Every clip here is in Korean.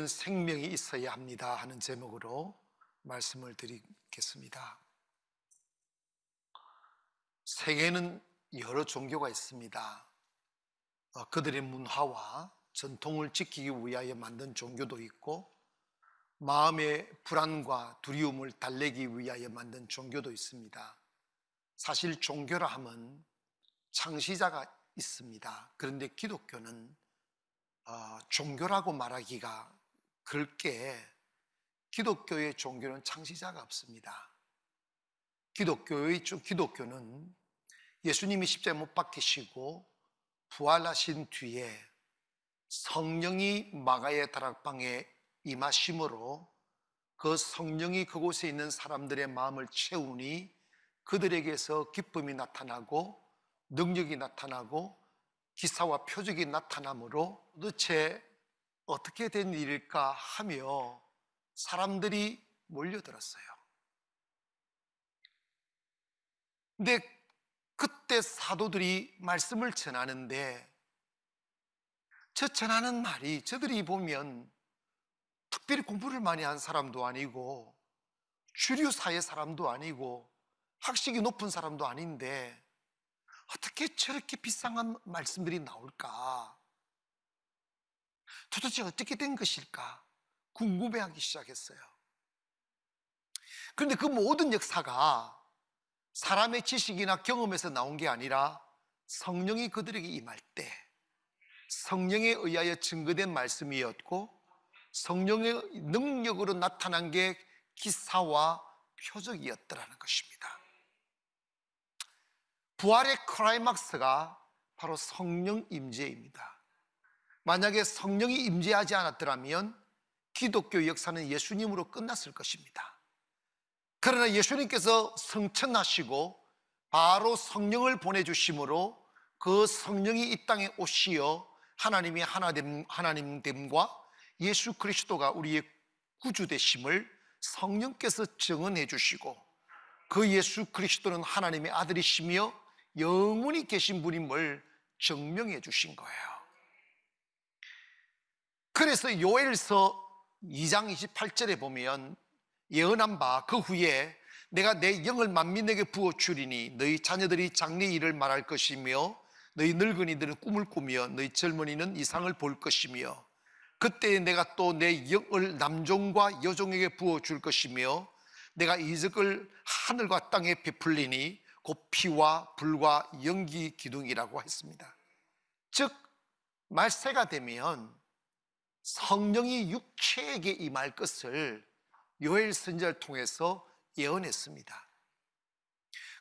기독교는 생명이 있어야 합니다 하는 제목으로 말씀을 드리겠습니다. 세계에는 여러 종교가 있습니다. 그들의 문화와 전통을 지키기 위하여 만든 종교도 있고, 마음의 불안과 두려움을 달래기 위하여 만든 종교도 있습니다. 사실 종교라 하면 창시자가 있습니다. 그런데 기독교는 종교라고 말하기가 그럴 게, 기독교의 종교는 창시자가 없습니다. 기독교는 예수님이 십자가에 못 박히시고 부활하신 뒤에 성령이 마가의 다락방에 임하심으로 그 성령이 그곳에 있는 사람들의 마음을 채우니 그들에게서 기쁨이 나타나고 능력이 나타나고 기사와 표적이 나타나므로 도대체 어떻게 된 일일까 하며 사람들이 몰려들었어요. 근데 그때 사도들이 말씀을 전하는데, 저 전하는 말이 저들이 보면 특별히 공부를 많이 한 사람도 아니고 주류 사회 사람도 아니고 학식이 높은 사람도 아닌데 어떻게 저렇게 비상한 말씀들이 나올까? 도대체 어떻게 된 것일까? 궁금해하기 시작했어요. 그런데 그 모든 역사가 사람의 지식이나 경험에서 나온 게 아니라 성령이 그들에게 임할 때 성령에 의하여 증거된 말씀이었고, 성령의 능력으로 나타난 게 기사와 표적이었더라는 것입니다. 부활의 클라이막스가 바로 성령 임재입니다. 만약에 성령이 임재하지 않았더라면 기독교 역사는 예수님으로 끝났을 것입니다. 그러나 예수님께서 성천하시고 바로 성령을 보내주심으로 그 성령이 이 땅에 오시어 하나님이 하나님됨과 예수 그리스도가 우리의 구주 되심을 성령께서 증언해 주시고, 그 예수 그리스도는 하나님의 아들이시며 영원히 계신 분임을 증명해 주신 거예요. 그래서 요엘서 2장 28절에 보면 예언한 바 그 후에 내가 내 영을 만민에게 부어주리니 너희 자녀들이 장래 일을 말할 것이며 너희 늙은이들은 꿈을 꾸며 너희 젊은이는 이상을 볼 것이며 그때에 내가 또 내 영을 남종과 여종에게 부어줄 것이며 내가 이적을 하늘과 땅에 베풀리니 곧 피와 불과 연기 기둥이라고 했습니다. 즉 말세가 되면 성령이 육체에게 임할 것을 요엘 선지자를 통해서 예언했습니다.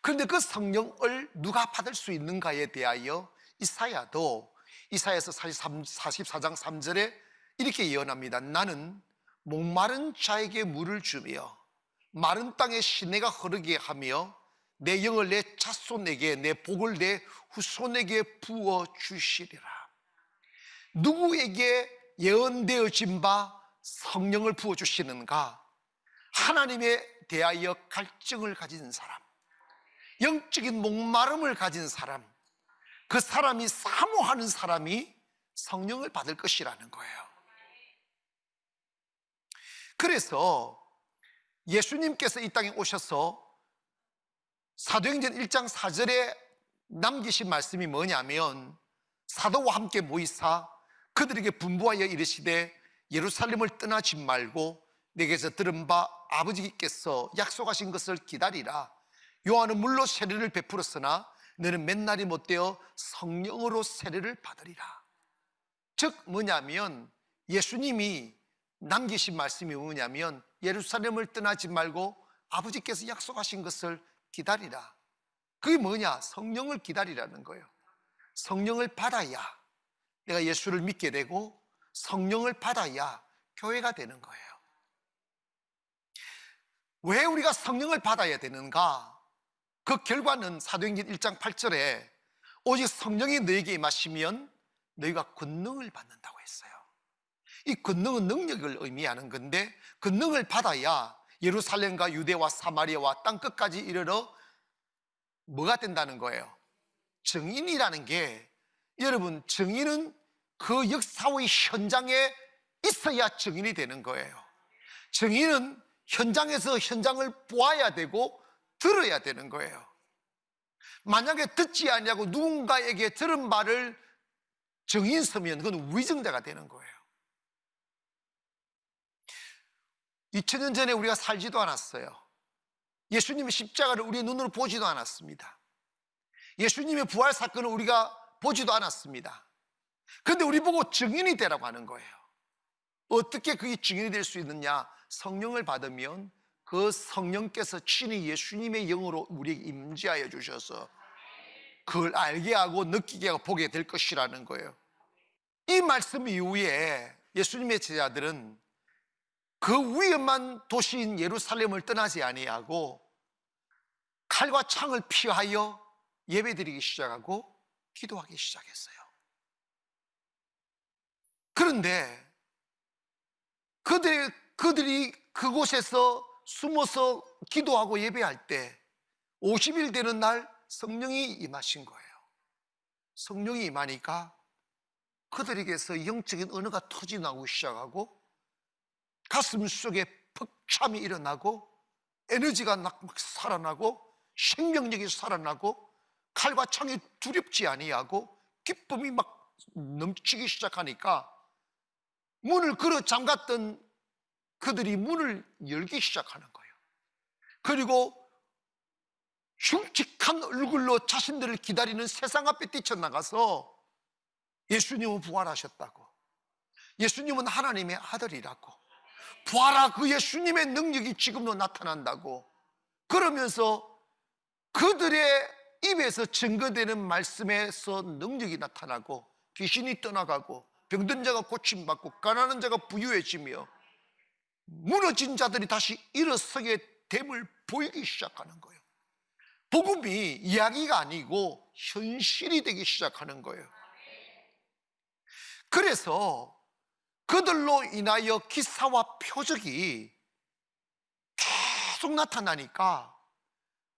그런데 그 성령을 누가 받을 수 있는가에 대하여 이사야도 이사야서 44장 3절에 이렇게 예언합니다. 나는 목마른 자에게 물을 주며 마른 땅에 시내가 흐르게 하며 내 영을 내 자손에게 내 복을 내 후손에게 부어 주시리라. 누구에게 예언되어진 바 성령을 부어 주시는가? 하나님에 대하여 갈증을 가진 사람, 영적인 목마름을 가진 사람, 그 사람이 사모하는 사람이 성령을 받을 것이라는 거예요. 그래서 예수님께서 이 땅에 오셔서 사도행전 1장 4절에 남기신 말씀이 뭐냐면, 사도와 함께 모이사 그들에게 분부하여 이르시되 예루살렘을 떠나지 말고 내게서 들은 바 아버지께서 약속하신 것을 기다리라. 요한은 물로 세례를 베풀었으나 너는 맨날이 못되어 성령으로 세례를 받으리라. 즉 뭐냐면, 예수님이 남기신 말씀이 뭐냐면 예루살렘을 떠나지 말고 아버지께서 약속하신 것을 기다리라. 그게 뭐냐? 성령을 기다리라는 거예요. 성령을 받아야 내가 예수를 믿게 되고 성령을 받아야 교회가 되는 거예요. 왜 우리가 성령을 받아야 되는가? 그 결과는 사도행전 1장 8절에 오직 성령이 너에게 임하시면 너희가 권능을 받는다고 했어요. 이 권능은 능력을 의미하는 건데, 권능을 받아야 예루살렘과 유대와 사마리아와 땅끝까지 이르러 뭐가 된다는 거예요? 증인이라는 게, 여러분, 증인은 그 역사의 현장에 있어야 증인이 되는 거예요. 증인은 현장에서 현장을 보아야 되고 들어야 되는 거예요. 만약에 듣지 아니하고 누군가에게 들은 말을 증인 서면 그건 위증자가 되는 거예요. 2000년 전에 우리가 살지도 않았어요. 예수님의 십자가를 우리의 눈으로 보지도 않았습니다. 예수님의 부활 사건을 우리가 보지도 않았습니다. 그런데 우리 보고 증인이 되라고 하는 거예요. 어떻게 그게 증인이 될 수 있느냐? 성령을 받으면 그 성령께서 친히 예수님의 영으로 우리에게 임재하여 주셔서 그걸 알게 하고 느끼게 하고 보게 될 것이라는 거예요. 이 말씀 이후에 예수님의 제자들은 그 위험한 도시인 예루살렘을 떠나지 아니하고 칼과 창을 피하여 예배드리기 시작하고 기도하기 시작했어요. 그런데 그들이 그곳에서 숨어서 기도하고 예배할 때 50일 되는 날 성령이 임하신 거예요. 성령이 임하니까 그들에게서 영적인 언어가 터져나오기 시작하고 가슴 속에 벅참이 일어나고 에너지가 막 살아나고 생명력이 살아나고 칼과 창이 두렵지 아니하고 기쁨이 막 넘치기 시작하니까 문을 걸어 잠갔던 그들이 문을 열기 시작하는 거예요. 그리고 흉측한 얼굴로 자신들을 기다리는 세상 앞에 뛰쳐나가서 예수님은 부활하셨다고, 예수님은 하나님의 아들이라고, 보아라 그 예수님의 능력이 지금도 나타난다고 그러면서 그들의 입에서 증거되는 말씀에서 능력이 나타나고 귀신이 떠나가고 병든 자가 고침받고 가난한 자가 부유해지며 무너진 자들이 다시 일어서게 됨을 보이기 시작하는 거예요. 복음이 이야기가 아니고 현실이 되기 시작하는 거예요. 그래서 그들로 인하여 기사와 표적이 계속 나타나니까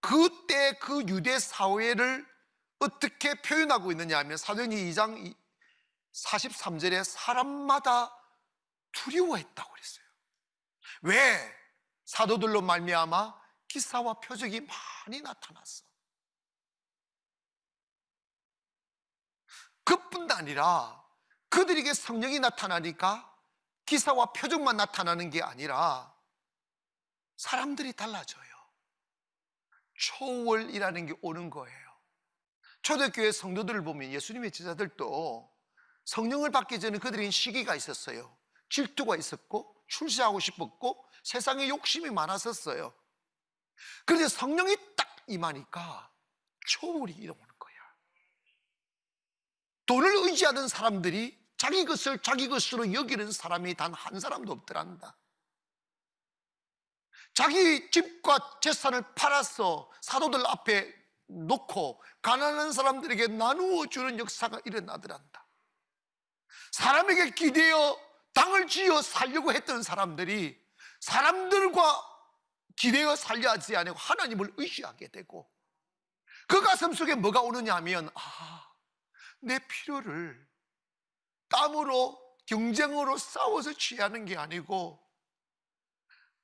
그때 그 유대 사회를 어떻게 표현하고 있느냐 하면 사도행전 2장 43절에 사람마다 두려워했다고 그랬어요. 왜? 사도들로 말미암아 기사와 표적이 많이 나타났어. 그뿐 아니라 그들에게 성령이 나타나니까 기사와 표적만 나타나는 게 아니라 사람들이 달라져요. 초월이라는 게 오는 거예요. 초대교회 성도들을 보면 예수님의 제자들도 성령을 받기 전에 그들에겐 시기가 있었어요. 질투가 있었고 출세하고 싶었고 세상에 욕심이 많았었어요. 그런데 성령이 딱 임하니까 초월이 일어나는 거야. 돈을 의지하던 사람들이 자기 것을 자기 것으로 여기는 사람이 단 한 사람도 없더란다. 자기 집과 재산을 팔아서 사도들 앞에 놓고 가난한 사람들에게 나누어 주는 역사가 일어나더란다. 사람에게 기대어 당을 지어 살려고 했던 사람들이 사람들과 기대어 살려 하지 않고 하나님을 의지하게 되고 그 가슴 속에 뭐가 오느냐 하면 내 필요를 땀으로 경쟁으로 싸워서 취하는 게 아니고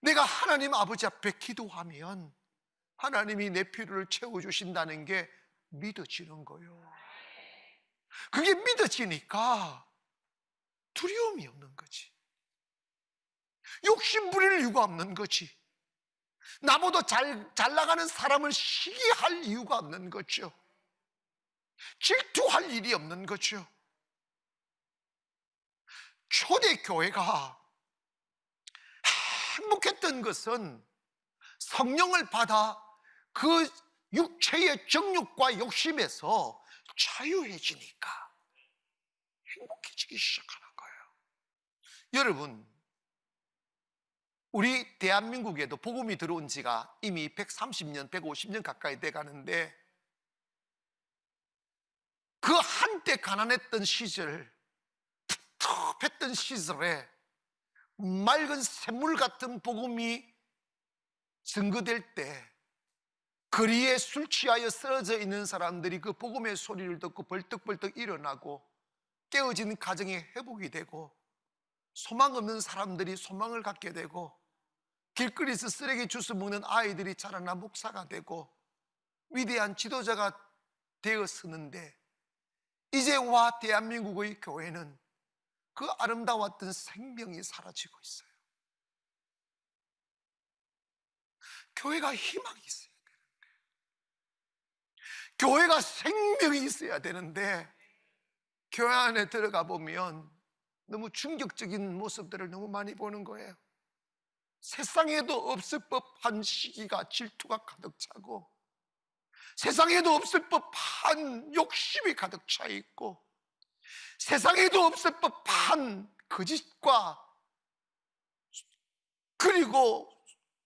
내가 하나님 아버지 앞에 기도하면 하나님이 내 필요를 채워주신다는 게 믿어지는 거예요. 그게 믿어지니까 두려움이 없는 거지. 욕심 부릴 이유가 없는 거지. 나보다 잘 나가는 사람을 시기할 이유가 없는 거죠. 질투할 일이 없는 거죠. 초대교회가 행복했던 것은 성령을 받아 그 육체의 정욕과 욕심에서 자유해지니까 행복해지기 시작하는 거예요. 여러분, 우리 대한민국에도 복음이 들어온 지가 이미 130년, 150년 가까이 돼 가는데 그 한때 가난했던 시절, 텁텁했던 시절에 맑은 샘물 같은 복음이 증거될 때 거리에 술 취하여 쓰러져 있는 사람들이 그 복음의 소리를 듣고 벌떡벌떡 일어나고 깨어진 가정이 회복이 되고 소망 없는 사람들이 소망을 갖게 되고, 길거리에서 쓰레기 주워 먹는 아이들이 자라나 목사가 되고 위대한 지도자가 되었었는데, 이제와 대한민국의 교회는 그 아름다웠던 생명이 사라지고 있어요. 교회가 희망이 있어야 되는데, 교회가 생명이 있어야 되는데, 교회 안에 들어가 보면 너무 충격적인 모습들을 너무 많이 보는 거예요. 세상에도 없을 법한 시기가, 질투가 가득 차고, 세상에도 없을 법한 욕심이 가득 차 있고, 세상에도 없을 법한 거짓과 그리고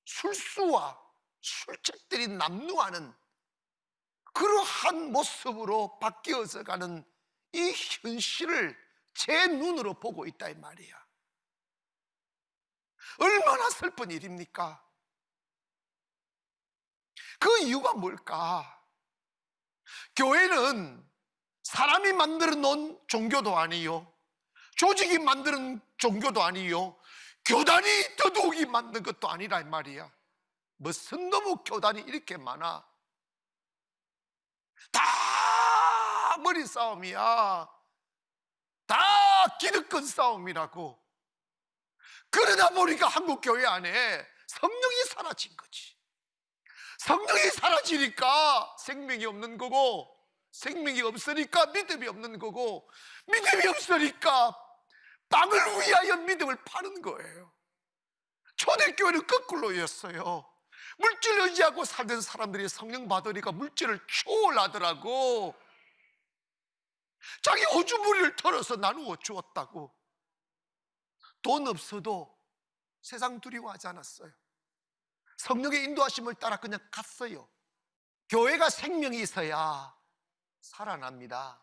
술수와 술책들이 남루하는 그러한 모습으로 바뀌어서 가는 이 현실을 제 눈으로 보고 있다 이 말이야. 얼마나 슬픈 일입니까? 그 이유가 뭘까? 교회는 사람이 만들어 놓은 종교도 아니요, 조직이 만드는 종교도 아니요, 교단이 더더욱이 만든 것도 아니라 이 말이야. 무슨 놈의 교단이 이렇게 많아? 다 머리 싸움이야. 다 기득권 싸움이라고. 그러다 보니까 한국 교회 안에 성령이 사라진 거지. 성령이 사라지니까 생명이 없는 거고, 생명이 없으니까 믿음이 없는 거고, 믿음이 없으니까 땅을 위하여 믿음을 파는 거예요. 초대교회는 거꾸로였어요. 물질 의지하고 살던 사람들이 성령 받으니까 물질을 초월하더라고. 자기 호주머니를 털어서 나누어 주었다고. 돈 없어도 세상 두려워하지 않았어요. 성령의 인도하심을 따라 그냥 갔어요. 교회가 생명이 있어야 살아납니다.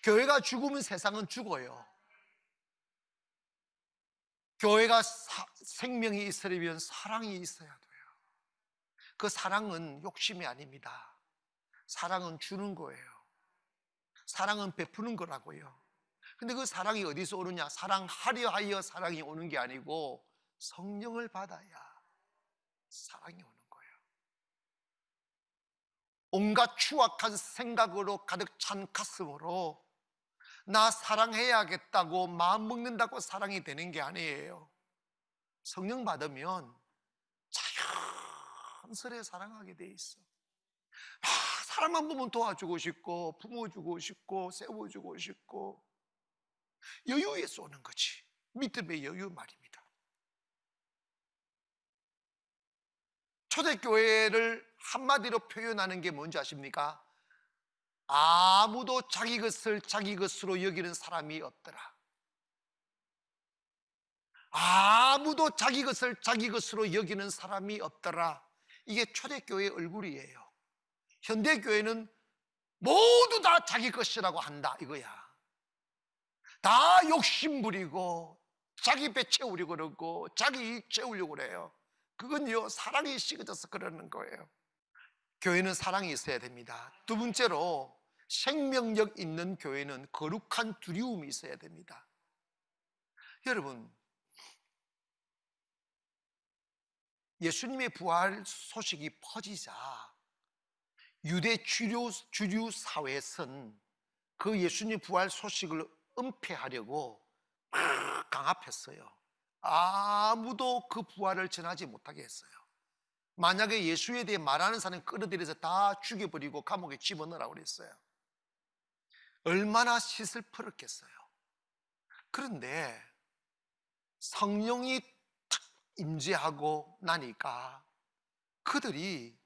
교회가 죽으면 세상은 죽어요. 교회가 생명이 있으려면 사랑이 있어야 돼요. 그 사랑은 욕심이 아닙니다. 사랑은 주는 거예요. 사랑은 베푸는 거라고요. 근데 그 사랑이 어디서 오느냐? 사랑하려 하여 사랑이 오는 게 아니고 성령을 받아야 사랑이 오는 거예요. 온갖 추악한 생각으로 가득 찬 가슴으로 나 사랑해야겠다고 마음 먹는다고 사랑이 되는 게 아니에요. 성령 받으면 자연스레 사랑하게 돼 있어. 사람 한 번만 도와주고 싶고, 품어주고 싶고, 세워주고 싶고, 여유에서 오는 거지. 믿음의 여유 말입니다. 초대교회를 한마디로 표현하는 게 뭔지 아십니까? 아무도 자기 것을 자기 것으로 여기는 사람이 없더라. 아무도 자기 것을 자기 것으로 여기는 사람이 없더라. 이게 초대교회의 얼굴이에요. 현대교회는 모두 다 자기 것이라고 한다 이거야. 다 욕심 부리고 자기 배 채우려고 그러고 자기 이익 채우려고 그래요. 그건요, 사랑이 식어져서 그러는 거예요. 교회는 사랑이 있어야 됩니다. 두 번째로, 생명력 있는 교회는 거룩한 두려움이 있어야 됩니다. 여러분, 예수님의 부활 소식이 퍼지자 유대 주류 사회에선 그 예수님 부활 소식을 은폐하려고 막 강압했어요. 아무도 그 부활을 전하지 못하게 했어요. 만약에 예수에 대해 말하는 사람을 끌어들여서 다 죽여버리고 감옥에 집어넣으라고 그랬어요. 얼마나 시슬프었겠어요. 그런데 성령이 탁 임재하고 나니까 그들이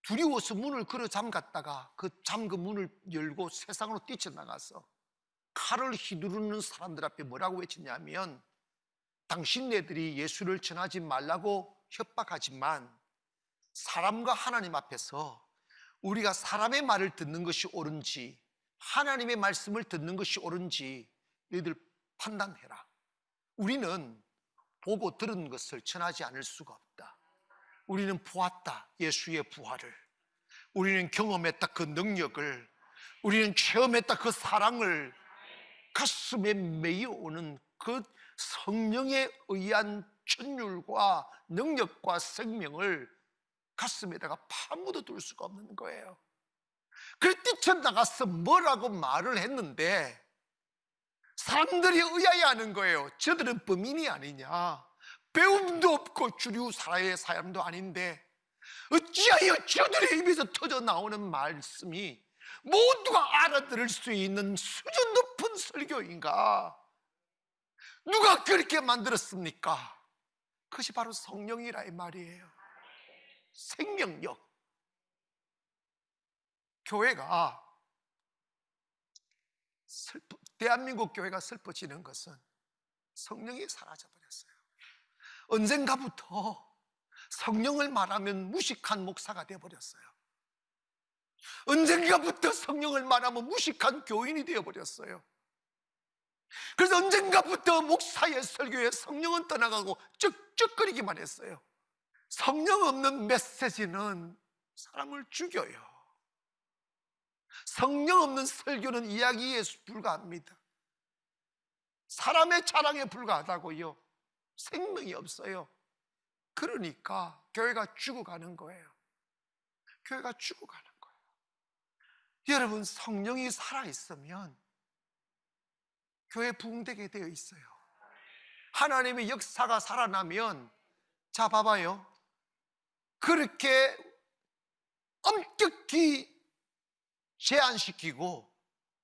두려워서 문을 걸어 잠갔다가 그 잠근 문을 열고 세상으로 뛰쳐나가서 칼을 휘두르는 사람들 앞에 뭐라고 외치냐면, 당신네들이 예수를 전하지 말라고 협박하지만 사람과 하나님 앞에서 우리가 사람의 말을 듣는 것이 옳은지 하나님의 말씀을 듣는 것이 옳은지 너희들 판단해라. 우리는 보고 들은 것을 전하지 않을 수가 없다. 우리는 보았다, 예수의 부활을. 우리는 경험했다, 그 능력을. 우리는 체험했다, 그 사랑을. 가슴에 메이오는 그 성령에 의한 천율과 능력과 생명을 가슴에다가 파묻어 둘 수가 없는 거예요. 그래서 뛰쳐나가서 뭐라고 말을 했는데 사람들이 의아해하는 거예요. 저들은 범인이 아니냐, 배움도 없고 주류 사회의 사람도 아닌데 어찌하여 저들의 입에서 터져 나오는 말씀이 모두가 알아들을 수 있는 수준 높은 설교인가? 누가 그렇게 만들었습니까? 그것이 바로 성령이라 이 말이에요. 생명력. 교회가 대한민국 교회가 슬퍼지는 것은 성령이 사라져 버렸어요. 언젠가부터 성령을 말하면 무식한 목사가 되어버렸어요. 언젠가부터 성령을 말하면 무식한 교인이 되어버렸어요. 그래서 언젠가부터 목사의 설교에 성령은 떠나가고 쩍쩍거리기만 했어요. 성령 없는 메시지는 사람을 죽여요. 성령 없는 설교는 이야기에 불과합니다. 사람의 자랑에 불과하다고요. 생명이 없어요. 그러니까 교회가 죽어가는 거예요. 교회가 죽어가는 거예요. 여러분, 성령이 살아있으면 교회 부흥되게 되어 있어요. 하나님의 역사가 살아나면, 자 봐봐요, 그렇게 엄격히 제한시키고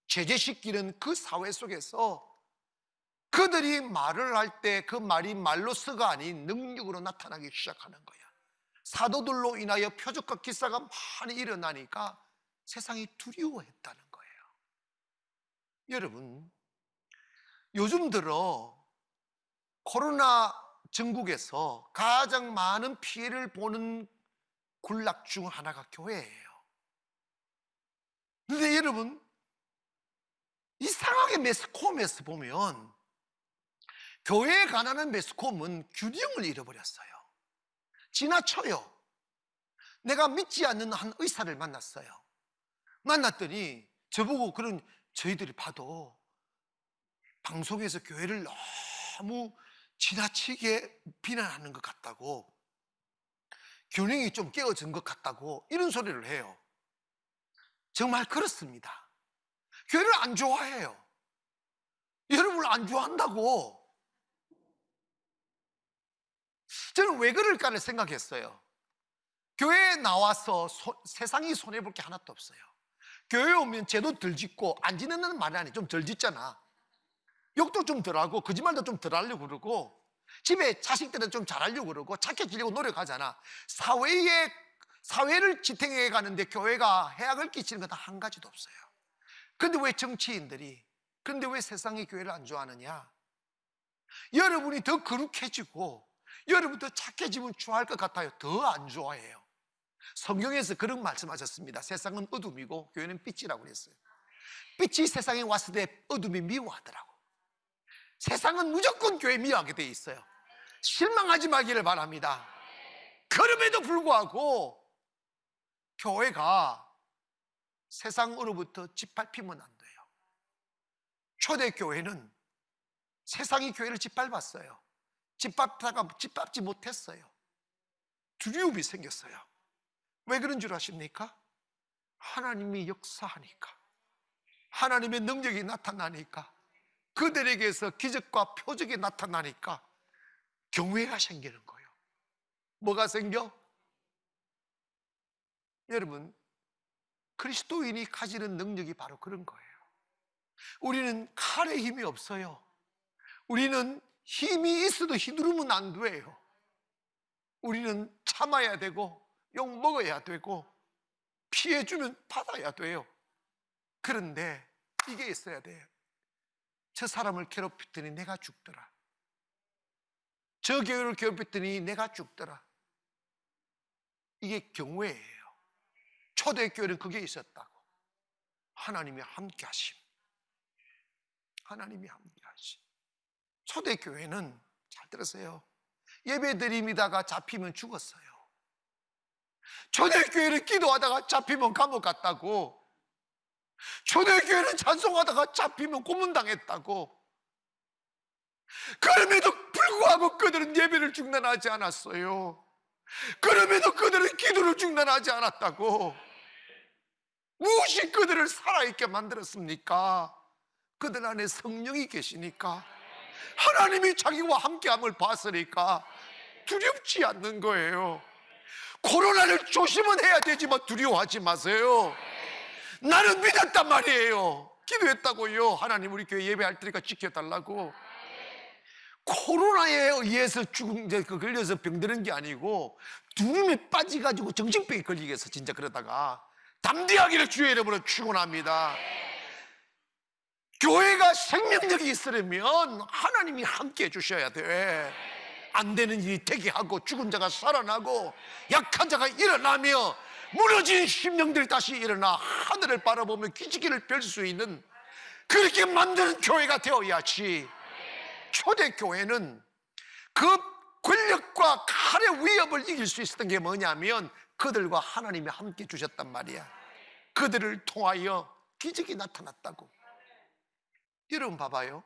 제재시키는 그 사회 속에서 그들이 말을 할 때 그 말이 말로서가 아닌 능력으로 나타나기 시작하는 거야. 사도들로 인하여 표적과 기사가 많이 일어나니까 세상이 두려워했다는 거예요. 여러분, 요즘 들어 코로나 전국에서 가장 많은 피해를 보는 군락 중 하나가 교회예요. 그런데 여러분, 이상하게 매스컴에서 보면 교회에 관한 매스컴은 균형을 잃어버렸어요. 지나쳐요. 내가 믿지 않는 한 의사를 만났어요. 만났더니 저보고 저희들이 봐도 방송에서 교회를 너무 지나치게 비난하는 것 같다고, 균형이 좀 깨어진 것 같다고 이런 소리를 해요. 정말 그렇습니다. 교회를 안 좋아해요. 여러분을 안 좋아한다고. 저는 왜 그럴까를 생각했어요. 교회에 나와서 세상이 손해볼 게 하나도 없어요. 교회에 오면 죄도 덜 짓고, 안 지는다는 말이 아니에요. 좀 덜 짓잖아. 욕도 좀 덜 하고, 거짓말도 좀 덜 하려고 그러고, 집에 자식들은 좀 잘하려고 그러고, 착해지려고 노력하잖아. 사회를 지탱해 가는데 교회가 해악을 끼치는 건 단 한 가지도 없어요. 그런데 왜 정치인들이, 그런데 왜 세상이 교회를 안 좋아하느냐? 여러분이 더 거룩해지고 여러분 더 착해지면 좋아할 것 같아요. 더 안 좋아해요. 성경에서 그런 말씀하셨습니다. 세상은 어둠이고 교회는 빛이라고 그랬어요. 빛이 세상에 왔을 때 어둠이 미워하더라고. 세상은 무조건 교회 미워하게 돼 있어요. 실망하지 말기를 바랍니다. 그럼에도 불구하고 교회가 세상으로부터 짓밟히면 안 돼요. 초대교회는 세상이 교회를 짓밟았어요. 짓밟다가 짓밟지 못했어요. 두려움이 생겼어요. 왜 그런 줄 아십니까? 하나님이 역사하니까, 하나님의 능력이 나타나니까, 그들에게서 기적과 표적이 나타나니까 경외가 생기는 거예요. 뭐가 생겨? 여러분, 그리스도인이 가지는 능력이 바로 그런 거예요. 우리는 칼에 힘이 없어요. 우리는 힘이 있어도 휘두르면 안 돼요. 우리는 참아야 되고 욕 먹어야 되고 피해주면 받아야 돼요. 그런데 이게 있어야 돼요. 저 사람을 괴롭혔더니 내가 죽더라. 저 교회를 괴롭혔더니 내가 죽더라. 이게 경외예요. 초대교회는 그게 있었다고. 하나님이 함께 하심. 하나님이 함께 하심. 초대교회는, 잘 들으세요, 예배 드립니다가 잡히면 죽었어요. 초대교회는 기도하다가 잡히면 감옥 갔다고. 초대교회는 찬송하다가 잡히면 고문당했다고. 그럼에도 불구하고 그들은 예배를 중단하지 않았어요. 그럼에도 그들은 기도를 중단하지 않았다고. 무엇이 그들을 살아있게 만들었습니까? 그들 안에 성령이 계시니까, 하나님이 자기와 함께함을 봤으니까 두렵지 않는 거예요. 코로나를 조심은 해야 되지만 두려워하지 마세요. 나는 믿었단 말이에요. 기도했다고요. 하나님, 우리 교회 예배할 테니까 지켜달라고. 코로나에 의해서 걸려서 병드는 게 아니고 두려움에 빠져가지고 정신병이 걸리겠어. 진짜. 그러다가 담대하기를 주의 이름으로 축원합니다. 교회가 생명력이 있으려면 하나님이 함께 해주셔야 돼. 안 되는 일이 되게 하고, 죽은 자가 살아나고, 약한 자가 일어나며, 무너진 심령들이 다시 일어나 하늘을 바라보며 기지개를 펼 수 있는, 그렇게 만드는 교회가 되어야지. 초대교회는 그 권력과 칼의 위협을 이길 수 있었던 게 뭐냐면 그들과 하나님이 함께 주셨단 말이야. 그들을 통하여 기적이 나타났다고. 여러분 봐봐요.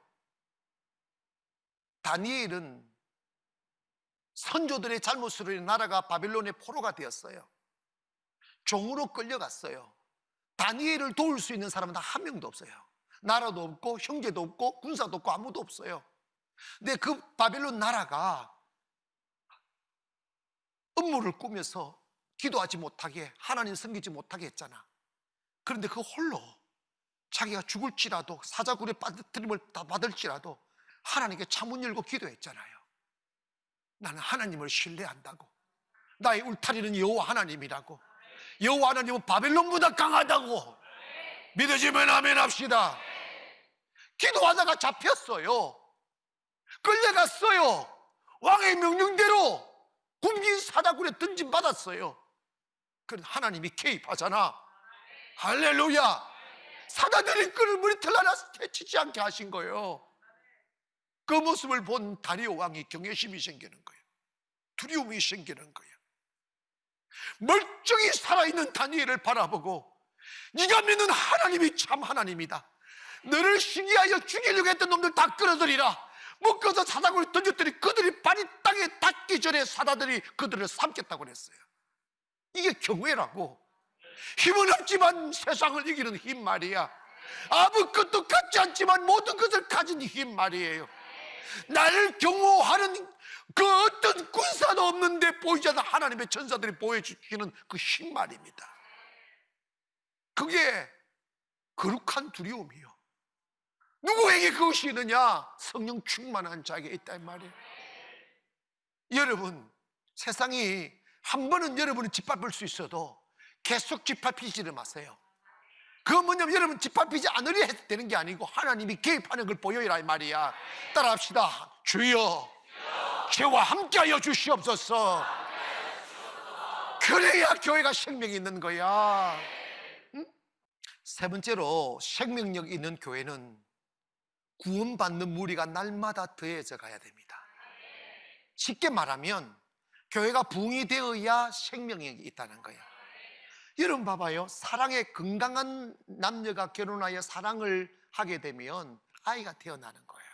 다니엘은 선조들의 잘못으로 인해 나라가 바빌론의 포로가 되었어요. 종으로 끌려갔어요. 다니엘을 도울 수 있는 사람은 다 한 명도 없어요. 나라도 없고 형제도 없고 군사도 없고 아무도 없어요. 근데 그 바빌론 나라가 음모를 꾸며서 기도하지 못하게, 하나님 섬기지 못하게 했잖아. 그런데 그 홀로 자기가 죽을지라도, 사자굴에 빠뜨림을 다 받을지라도 하나님께 창문 열고 기도했잖아요. 나는 하나님을 신뢰한다고. 나의 울타리는 여호와 하나님이라고. 여호와 하나님은 바벨론보다 강하다고. 믿으시면 아멘 합시다. 기도하다가 잡혔어요. 끌려갔어요. 왕의 명령대로 굶긴 사자굴에 던짐받았어요. 그런데 하나님이 개입하잖아. 할렐루야. 사자들이 그를 머리털 하나 해치지 않게 하신 거예요. 그 모습을 본 다리오 왕이 경외심이 생기는 거예요. 두려움이 생기는 거예요. 멀쩡히 살아있는 다니엘을 바라보고, 네가 믿는 하나님이 참 하나님이다. 너를 시기하여 죽이려고 했던 놈들 다 끌어들이라. 묶어서 사자굴에 던졌더니 그들이 발이 땅에 닿기 전에 사자들이 그들을 삼켰다고 그랬어요. 이게 경외라고. 힘은 없지만 세상을 이기는 힘 말이야. 아무것도 갖지 않지만 모든 것을 가진 힘 말이에요. 나를 경호하는 그 어떤 군사도 없는데 보이지 않는 하나님의 천사들이 보여주시는 그 힘 말입니다. 그게 거룩한 두려움이요. 누구에게 그것이 있느냐? 성령 충만한 자에게 있다 이 말이에요. 여러분, 세상이 한 번은 여러분을 짓밟을 수 있어도 계속 짓밟히지를 마세요. 그건 뭐냐면 여러분 짓밟히지 않으려 해도 되는 게 아니고 하나님이 개입하는 걸 보여라 이 말이야. 따라합시다. 주여, 저와 함께하여 주시옵소서. 그래야 교회가 생명이 있는 거야. 응? 세 번째로, 생명력 있는 교회는 구원받는 무리가 날마다 더해져 가야 됩니다. 쉽게 말하면 교회가 부흥이 되어야 생명력이 있다는 거예요. 여러분 봐봐요. 사랑에 건강한 남녀가 결혼하여 사랑을 하게 되면 아이가 태어나는 거예요.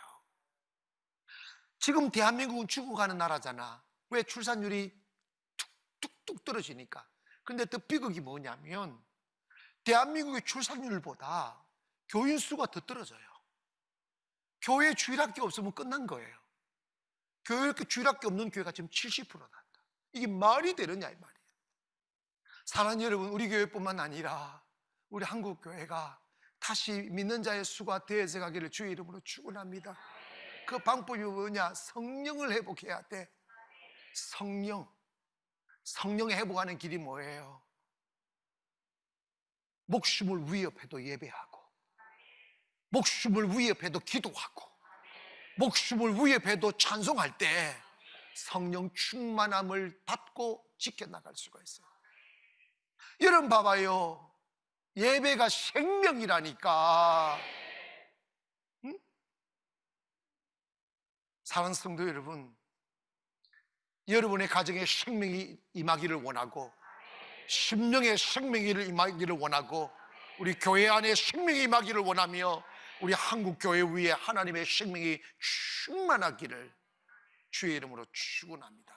지금 대한민국은 죽어가는 나라잖아. 왜? 출산율이 뚝뚝뚝 떨어지니까. 그런데 더 비극이 뭐냐면 대한민국의 출산율보다 교인 수가 더 떨어져요. 교회 주일학교 없으면 끝난 거예요. 교회 주일학교 없는 교회가 지금 70% 난다. 이게 말이 되느냐 이 말이에요. 사랑하는 여러분, 우리 교회뿐만 아니라 우리 한국 교회가 다시 믿는 자의 수가 더해져 가기를 주의 이름으로 축원합니다. 그 방법이 뭐냐? 성령을 회복해야 돼. 성령의 회복하는 길이 뭐예요? 목숨을 위협해도 예배하고, 목숨을 위협해도 기도하고, 목숨을 위협해도 찬송할 때 성령 충만함을 받고 지켜나갈 수가 있어요. 여러분 봐봐요. 예배가 생명이라니까. 응? 사랑하는 성도 여러분, 여러분의 가정에 생명이 임하기를 원하고, 심령의 생명이 임하기를 원하고, 우리 교회 안에 생명이 임하기를 원하며 우리 한국 교회 위에 하나님의 생명이 충만하기를 주의 이름으로 축원합니다.